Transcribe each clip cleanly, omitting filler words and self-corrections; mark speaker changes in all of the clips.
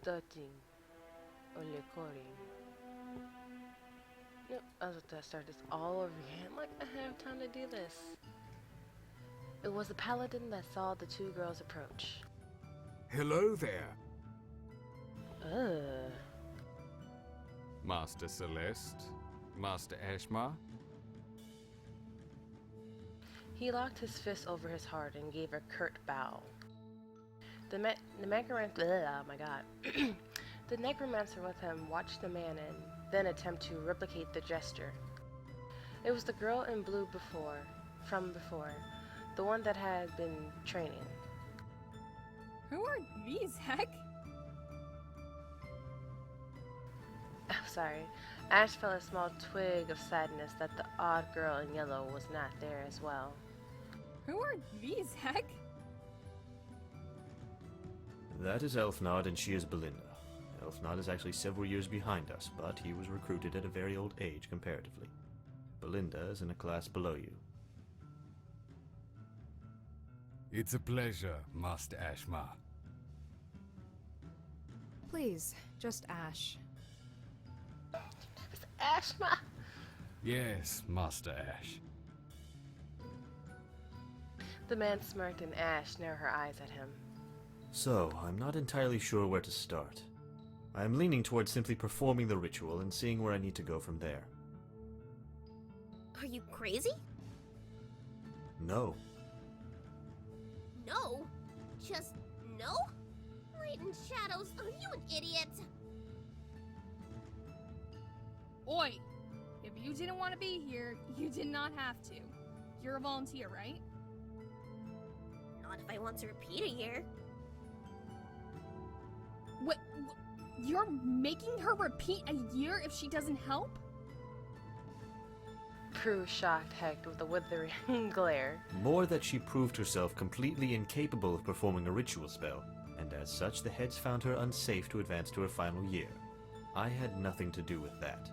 Speaker 1: starting or recording. Nope, I was about to start this all over again. Like, I have time to do this. It was the paladin that saw the two girls approach.
Speaker 2: Hello there,
Speaker 1: Ugh.
Speaker 2: Master Celeste, Master Ashmar.
Speaker 1: He locked his fist over his heart and gave a curt bow. The necromancer, oh my god. The necromancer with him watched the man and then attempt to replicate the gesture. It was the girl in blue from before, the one that had been training.
Speaker 3: Who are these, heck?
Speaker 1: Sorry. Ash felt a small twig of sadness that the odd girl in yellow was not there as well.
Speaker 3: Who are these, heck?
Speaker 4: That is Elfnod and she is Belinda. Elfnod is actually several years behind us, but he was recruited at a very old age comparatively. Belinda is in a class below you.
Speaker 2: It's a pleasure, Master Ashmar.
Speaker 5: Please, just Ash.
Speaker 1: It's Ashma!
Speaker 2: Yes, Master Ash.
Speaker 1: The man smirked and Ash narrowed her eyes at him.
Speaker 4: So, I'm not entirely sure where to start. I am leaning towards simply performing the ritual and seeing where I need to go from there.
Speaker 6: Are you crazy?
Speaker 4: No.
Speaker 6: No. Just no? Light and shadows, are you an idiot?
Speaker 3: Oi! If you didn't want to be here, you did not have to. You're a volunteer, right?
Speaker 6: Not if I want to repeat a year.
Speaker 3: What? You're making her repeat a year if she doesn't help?
Speaker 1: Prue shocked Hecht with a withering glare.
Speaker 4: More that she proved herself completely incapable of performing a ritual spell, and as such the heads found her unsafe to advance to her final year. I had nothing to do with that.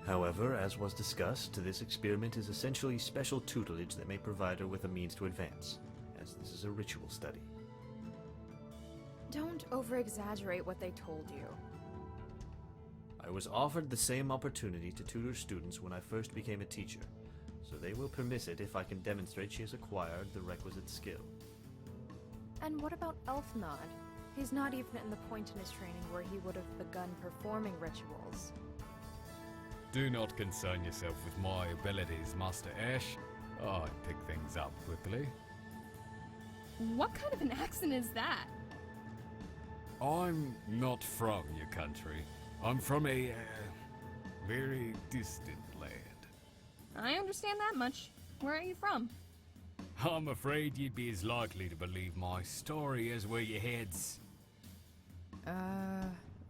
Speaker 4: However, as was discussed, this experiment is essentially special tutelage that may provide her with a means to advance, as this is a ritual study.
Speaker 5: Don't over-exaggerate what they told you.
Speaker 4: I was offered the same opportunity to tutor students when I first became a teacher, so they will permit it if I can demonstrate she has acquired the requisite skill.
Speaker 5: And what about Elfnod? He's not even in the point in his training where he would have begun performing rituals.
Speaker 2: Do not concern yourself with my abilities, Master Ash. I pick things up quickly.
Speaker 3: What kind of an accent is that?
Speaker 2: I'm not from your country. I'm from a very distant land.
Speaker 3: I understand that much. Where are you from?
Speaker 2: I'm afraid you'd be as likely to believe my story as where your head's.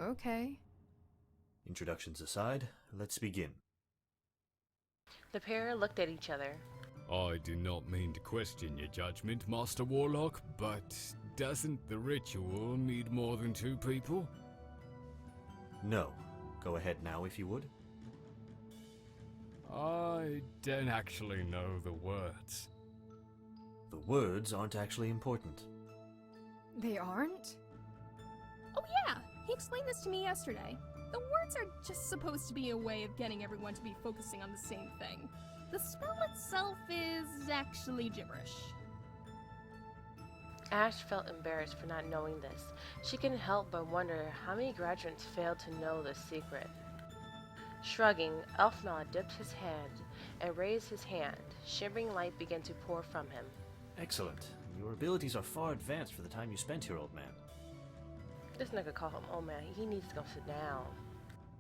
Speaker 5: Okay.
Speaker 4: Introductions aside, let's begin.
Speaker 1: The pair looked at each other.
Speaker 2: I do not mean to question your judgment, Master Warlock, but doesn't the ritual need more than 2 people?
Speaker 4: No. Go ahead now if you would.
Speaker 2: I don't actually know the words.
Speaker 4: The words aren't actually important.
Speaker 5: They aren't?
Speaker 3: Oh yeah, he explained this to me yesterday. The words are just supposed to be a way of getting everyone to be focusing on the same thing. The spell itself is actually gibberish.
Speaker 1: Ash felt embarrassed for not knowing this. She couldn't help but wonder how many graduates failed to know the secret. Shrugging, Elfnod dipped his hand and raised his hand. Shivering light began to pour from him.
Speaker 4: Excellent. Your abilities are far advanced for the time you spent here, old man.
Speaker 1: This nigga call him old man. He needs to go sit down.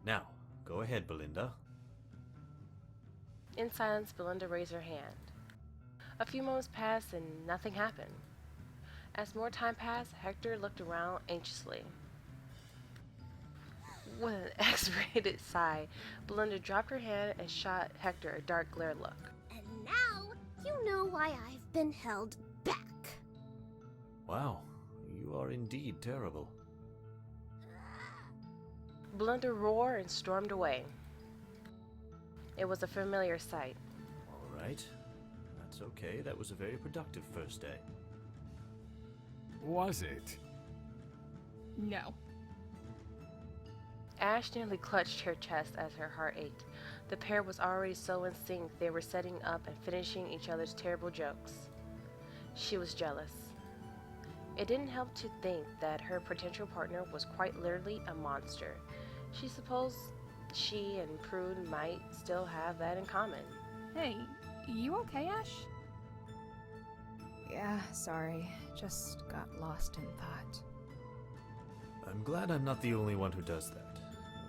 Speaker 4: Now, go ahead, Belinda.
Speaker 1: In silence, Belinda raised her hand. A few moments passed and nothing happened. As more time passed, Hector looked around anxiously. With an X-rated sigh, Belinda dropped her hand and shot Hector a dark glare look.
Speaker 6: And now, you know why I've been held back.
Speaker 4: Wow, you are indeed terrible.
Speaker 1: Belinda roared and stormed away. It was a familiar sight.
Speaker 4: All right. That's okay. That was a very productive first day.
Speaker 2: Was it?
Speaker 3: No.
Speaker 1: Ash nearly clutched her chest as her heart ached. The pair was already so in sync they were setting up and finishing each other's terrible jokes. She was jealous. It didn't help to think that her potential partner was quite literally a monster. She supposed she and Prude might still have that in common.
Speaker 3: Hey, you okay, Ash?
Speaker 5: Yeah, sorry. Just got lost in thought.
Speaker 4: I'm glad I'm not the only one who does that.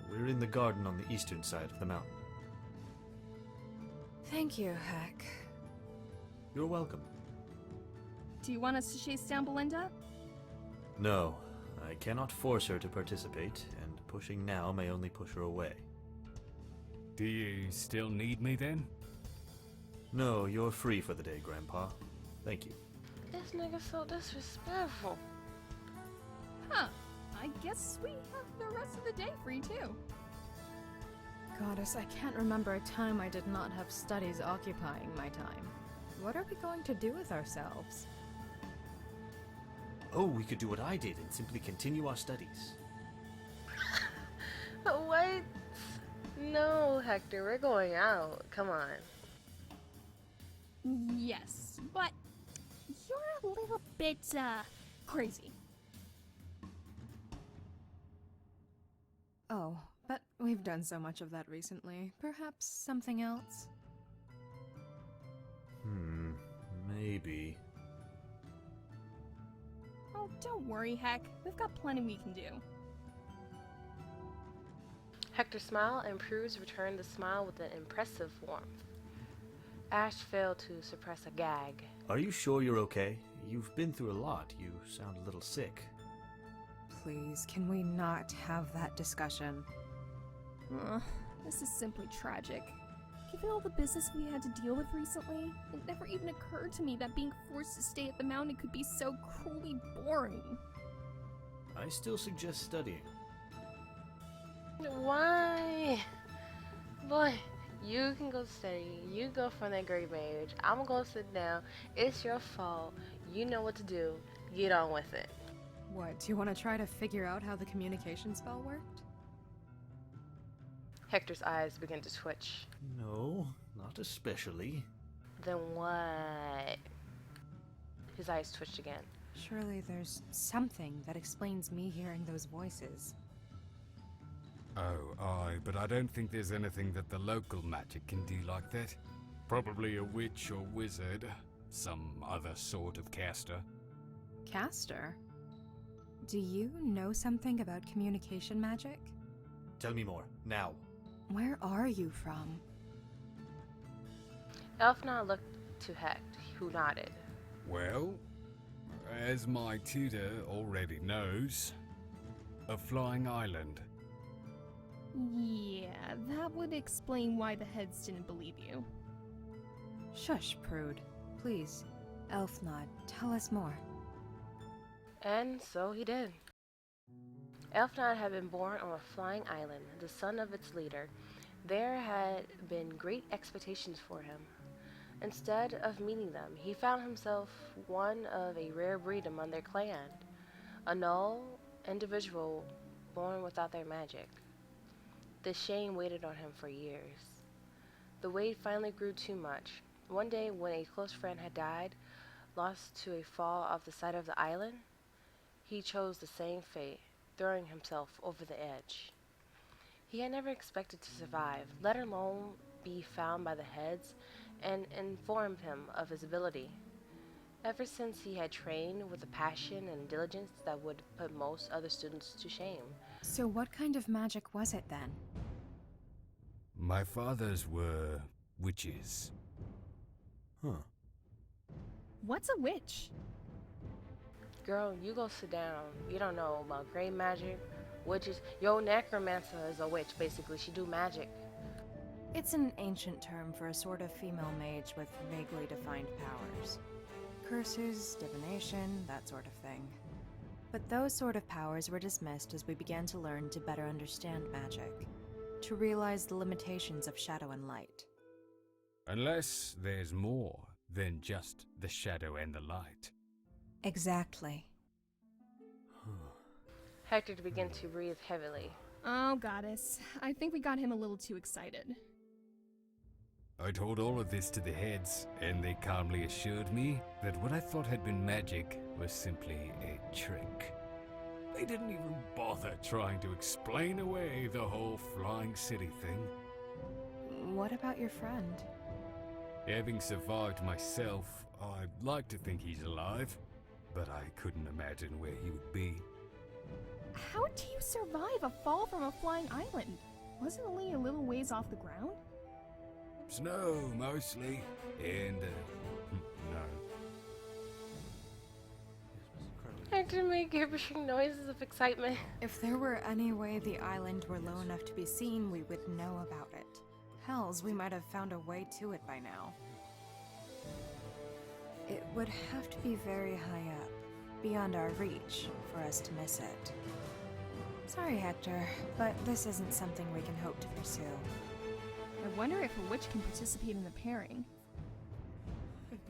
Speaker 4: We're in the garden on the eastern side of the mountain.
Speaker 5: Thank you, Heck.
Speaker 4: You're welcome.
Speaker 3: Do you want us to chase down Belinda?
Speaker 4: No, I cannot force her to participate, and pushing now may only push her away.
Speaker 2: Do you still need me then?
Speaker 4: No, you're free for the day, Grandpa. Thank you.
Speaker 1: This nigga's so disrespectful.
Speaker 3: Huh. I guess we have the rest of the day free too.
Speaker 5: Goddess, I can't remember a time I did not have studies occupying my time. What are we going to do with ourselves?
Speaker 4: Oh, we could do what I did and simply continue our studies.
Speaker 1: What? No, Hector, we're going out. Come on.
Speaker 3: Yes, but you're a little bit, crazy.
Speaker 5: Oh, but we've done so much of that recently. Perhaps something else?
Speaker 4: Maybe.
Speaker 3: Oh, don't worry, Heck. We've got plenty we can do.
Speaker 1: Hector smiled, and Prude returned the smile with an impressive warmth. Ash failed to suppress a gag.
Speaker 4: Are you sure you're okay? You've been through a lot. You sound a little sick.
Speaker 5: Please, can we not have that discussion?
Speaker 3: This is simply tragic. Given all the business we had to deal with recently, it never even occurred to me that being forced to stay at the mountain could be so cruelly boring.
Speaker 4: I still suggest studying.
Speaker 1: Why? Boy, you can go study. You go for that great mage. I'm gonna go sit down. It's your fault. You know what to do. Get on with it.
Speaker 5: What, do you want to try to figure out how the communication spell worked?
Speaker 1: Hector's eyes began to twitch.
Speaker 4: No, not especially.
Speaker 1: Then what? His eyes twitched again.
Speaker 5: Surely there's something that explains me hearing those voices.
Speaker 2: Oh, aye, but I don't think there's anything that the local magic can do like that. Probably a witch or wizard. Some other sort of caster.
Speaker 5: Caster? Do you know something about communication magic?
Speaker 4: Tell me more, now.
Speaker 5: Where are you from?
Speaker 1: Elfnod looked to Hecht, who nodded.
Speaker 2: Well, as my tutor already knows, a flying island.
Speaker 3: Yeah, that would explain why the heads didn't believe you.
Speaker 5: Shush, Prude. Please, Elfnod, tell us more.
Speaker 1: And so he did. Elfnod had been born on a flying island, the son of its leader. There had been great expectations for him. Instead of meeting them, he found himself one of a rare breed among their clan, a null individual born without their magic. The shame waited on him for years. The weight finally grew too much. One day, when a close friend had died, lost to a fall off the side of the island, he chose the same fate, throwing himself over the edge. He had never expected to survive, let alone be found by the heads and informed him of his ability. Ever since he had trained with a passion and diligence that would put most other students to shame.
Speaker 5: So what kind of magic was it then?
Speaker 2: My fathers were witches.
Speaker 4: Huh.
Speaker 3: What's a witch?
Speaker 1: Girl, you go sit down. You don't know about gray magic, witches. Yo, necromancer is a witch, basically. She do magic.
Speaker 5: It's an ancient term for a sort of female mage with vaguely defined powers. Curses, divination, that sort of thing. But those sort of powers were dismissed as we began to learn to better understand magic, to realize the limitations of shadow and light.
Speaker 2: Unless there's more than just the shadow and the light.
Speaker 5: Exactly.
Speaker 1: Hector began to breathe heavily.
Speaker 3: Oh, goddess. I think we got him a little too excited.
Speaker 2: I told all of this to the heads, and they calmly assured me that what I thought had been magic was simply a trick. They didn't even bother trying to explain away the whole flying city thing.
Speaker 5: What about your friend?
Speaker 2: Having survived myself, I'd like to think he's alive, but I couldn't imagine where he would be.
Speaker 3: How do you survive a fall from a flying island? Wasn't only a little ways off the ground?
Speaker 2: Snow, mostly, and, no.
Speaker 1: Hector made gibbering noises of excitement.
Speaker 5: If there were any way the island were low enough to be seen, we would know about it. Hells, we might have found a way to it by now. It would have to be very high up, beyond our reach, for us to miss it. Sorry, Hector, but this isn't something we can hope to pursue.
Speaker 3: I wonder if a witch can participate in the pairing.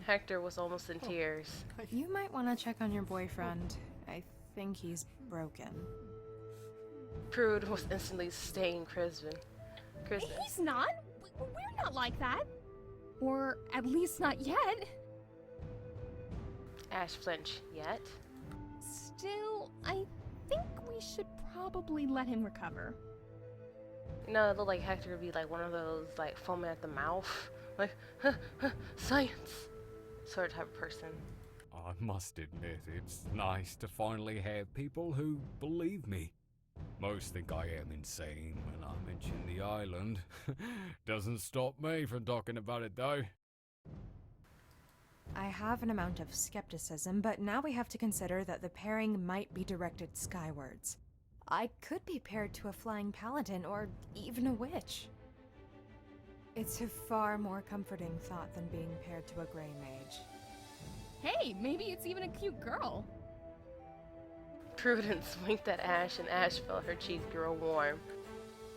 Speaker 1: Hector was almost in tears.
Speaker 5: You might want to check on your boyfriend. I think he's broken.
Speaker 1: Prude was instantly staying Crispin.
Speaker 3: He's not! We're not like that! Or at least not yet!
Speaker 1: Ash flinched. Yet?
Speaker 3: Still, I think we should probably let him recover.
Speaker 1: You know, it looked like Hector would be like one of those, like, foaming at the mouth. Like, science! Sort of type of person.
Speaker 2: I must admit, it's nice to finally have people who believe me. Most think I am insane when I mention the island. Doesn't stop me from talking about it, though.
Speaker 5: I have an amount of skepticism, but now we have to consider that the pairing might be directed skywards. I could be paired to a flying paladin or even a witch. It's a far more comforting thought than being paired to a gray mage.
Speaker 3: Hey, maybe it's even a cute girl.
Speaker 1: Prudence winked at Ash, and Ash felt her cheeks grow warm.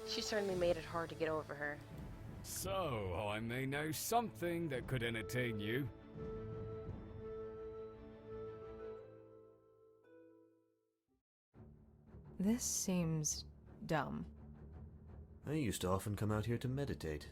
Speaker 1: She certainly made it hard to get over her.
Speaker 2: So, I may know something that could entertain you.
Speaker 5: This seems dumb.
Speaker 4: I used to often come out here to meditate.